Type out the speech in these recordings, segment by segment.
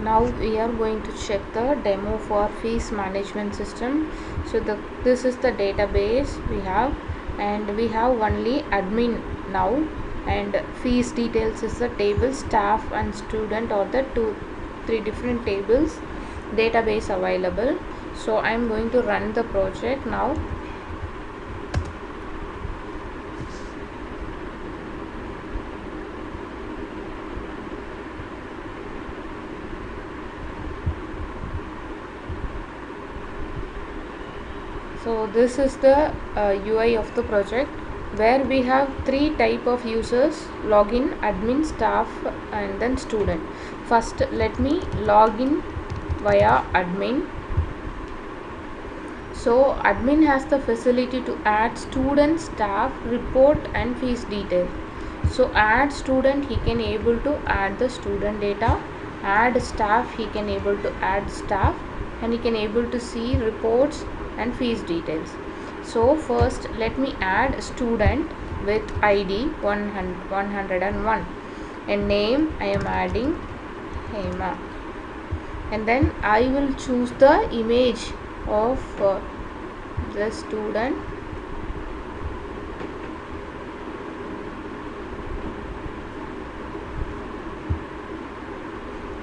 Now we are going to check the demo for fees management system. So this is the database we have, and we have only admin now, and fees details is the table, staff and student are the three different tables database available. So I am going to run the project now. So this is the UI of the project, where we have three type of users: login, admin, staff and then student. First let me log in via admin. So admin has the facility to add student, staff, report and fees detail. So add student, he can able to add the student data. Add staff, he can able to add staff, and he can able to see reports and fees details. So first let me add student with ID 101, and name I am adding Hema, and then I will choose the image of the student.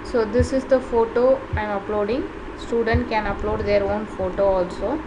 So this is the photo I am uploading. Student can upload their own photo also.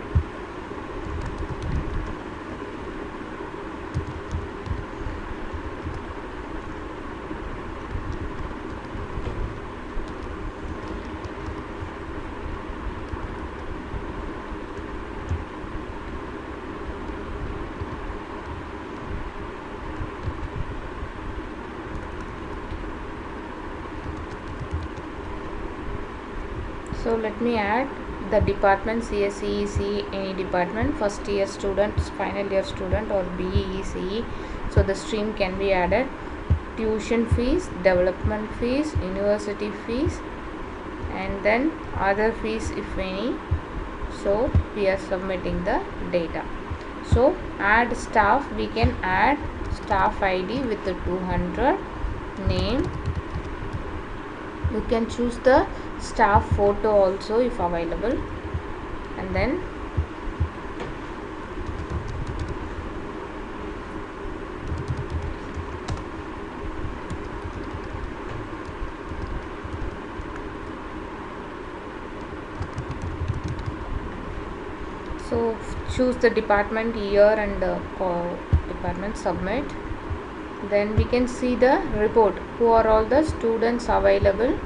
So let me add the department: CSE, CE, any department, first year student, final year student or BE, CE. So the stream can be added: tuition fees, development fees, university fees, and then other fees if any. So we are submitting the data. So add staff, we can add staff ID with the 200, name. You can choose the staff photo also if available, and then so choose the department, year and department, submit. Then we can see the report, who are all the students available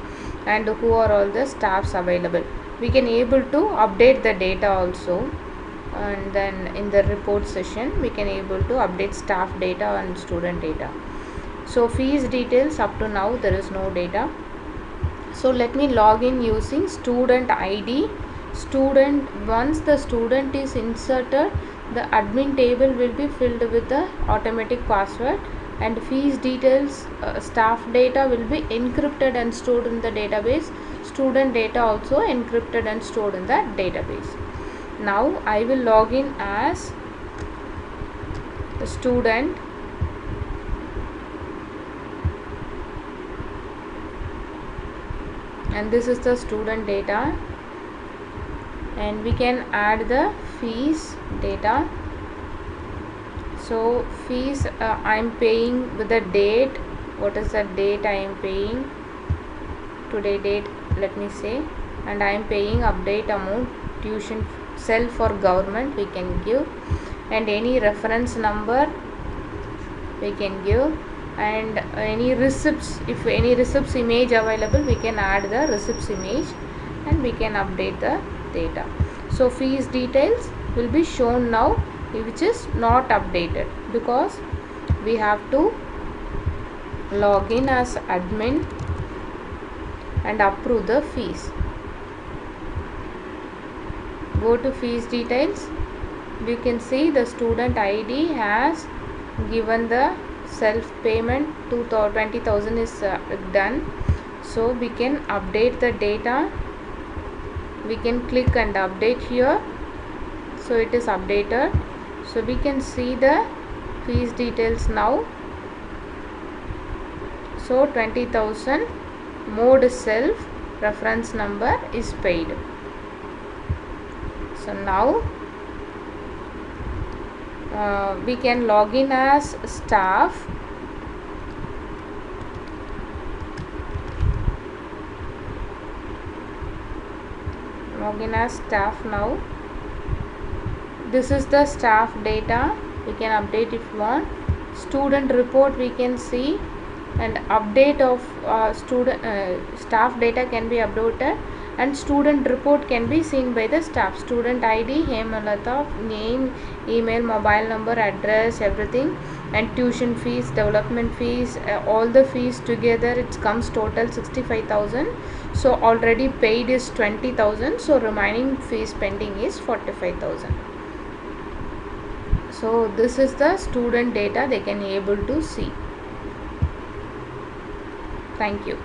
and who are all the staffs available. We can able to update the data also, and then in the report session we can able to update staff data and student data. So fees details, up to now there is no data. So let me log in using student ID. Student, once the student is inserted, the admin table will be filled with the automatic password, and fees details, staff data will be encrypted and stored in the database. Student data also encrypted and stored in the database. Now I will log in as the student. And this is the student data, and we can add the fees data. So fees, I am paying with the date. What is the date I am paying? Today date, let me say, and I am paying update amount, tuition self or government we can give, and any reference number we can give, and any receipts, if any receipts image available we can add the receipts image, and we can update the data. So fees details will be shown now, which is not updated because we have to log in as admin and approve the fees. Go to fees details. We can see the student ID has given the self payment 20,000 is done. So we can update the data. We can click and update here. So it is updated. So we can see the fees details now. So 20,000 mode self reference number is paid. So now we can log in as staff. Login as staff now. This is the staff data. We can update if you want. Student report we can see, and update of staff data can be updated, and student report can be seen by the staff. Student ID, Hemalata, name, email, mobile number, address, everything, and tuition fees, development fees, all the fees together it comes total 65,000. So already paid is 20,000, so remaining fees pending is 45,000. So this is the student data they can able to see. Thank you.